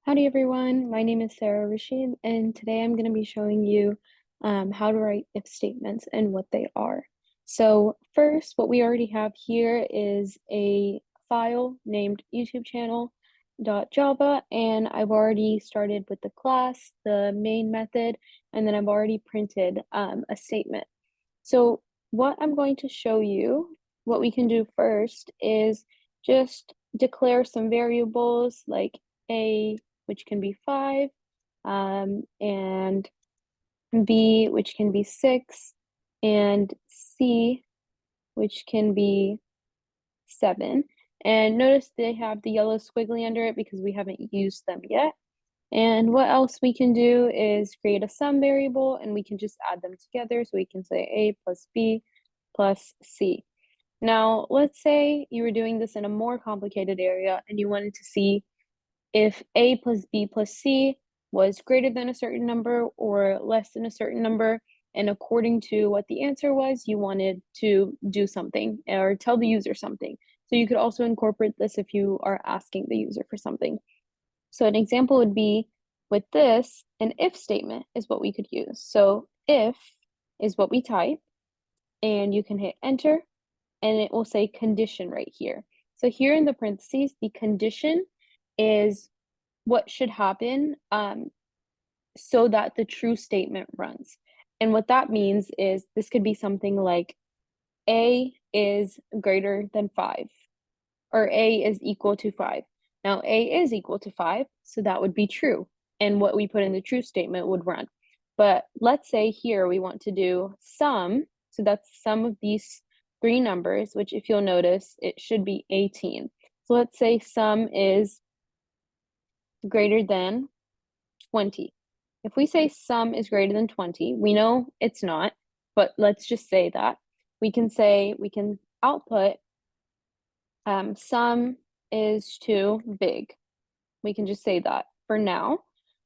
Howdy everyone, my name is Sarah Rashid, and today I'm going to be showing you how to write if statements and what they are. So first, what we already have here is a file named YouTube channel.java, and I've already started with the class, the main method, and then I've already printed a statement. So what I'm going to show you, what we can do first is just declare some variables like a, which can be 5, and b, which can be 6, and c, which can be 7. And notice they have the yellow squiggly under it because we haven't used them yet. And what else we can do is create a sum variable, and we can just add them together. So we can say a plus b plus c. Now, let's say you were doing this in a more complicated area and you wanted to see if a plus b plus c was greater than a certain number or less than a certain number, and according to what the answer was, you wanted to do something or tell the user something. So you could also incorporate this if you are asking the user for something. So an example would be with this, an if statement is what we could use. So if is what we type, and you can hit enter, and it will say condition right here. So here in the parentheses, the condition is what should happen so that the true statement runs. And what that means is this could be something like a is greater than 5, or a is equal to 5. Now a is equal to 5, so that would be true, and what we put in the true statement would run. But let's say here we want to do sum, so that's sum of these three numbers, which if you'll notice, it should be 18. So let's say sum is greater than 20. If we say sum is greater than 20, we know it's not, but let's just say that. We can output sum is too big. We can just say that for now.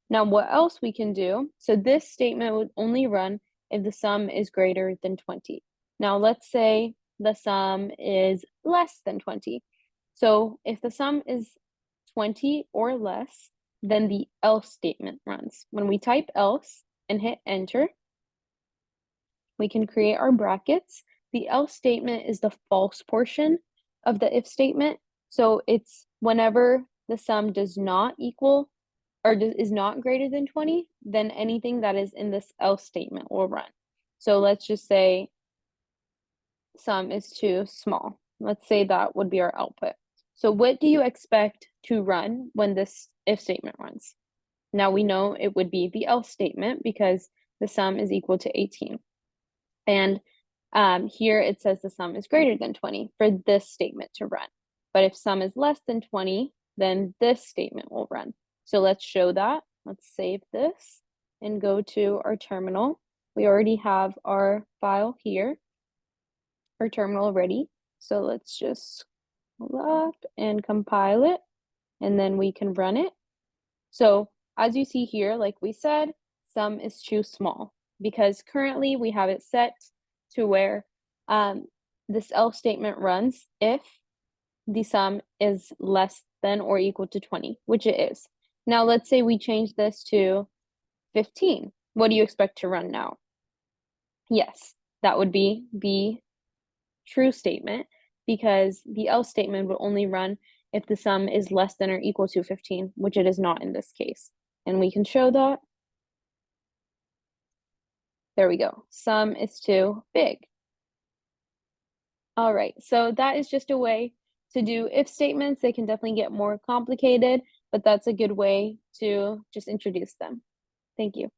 Now, what else we can do? So this statement would only run if the sum is greater than 20. Now, let's say the sum is less than 20. So if the sum is 20 or less, then the else statement runs. When we type else and hit enter, we can create our brackets. The else statement is the false portion of the if statement. So it's whenever the sum does not equal or is not greater than 20, then anything that is in this else statement will run. So let's just say sum is too small. Let's say that would be our output. So what do you expect to run when this if statement runs? Now we know it would be the else statement because the sum is equal to 18. And here it says the sum is greater than 20 for this statement to run. But if sum is less than 20, then this statement will run. So let's show that. Let's save this and go to our terminal. We already have our file here, our terminal ready. So let's just scroll up and compile it, and then we can run it. So as you see here, like we said, sum is too small because currently we have it set to where this else statement runs if the sum is less than or equal to 20, which it is. Now let's say we change this to 15. What do you expect to run now? Yes, that would be the true statement because the else statement will only run if the sum is less than or equal to 15, which it is not in this case. And we can show that. There we go. Sum is too big. All right, so that is just a way to do if statements. They can definitely get more complicated, but that's a good way to just introduce them. Thank you.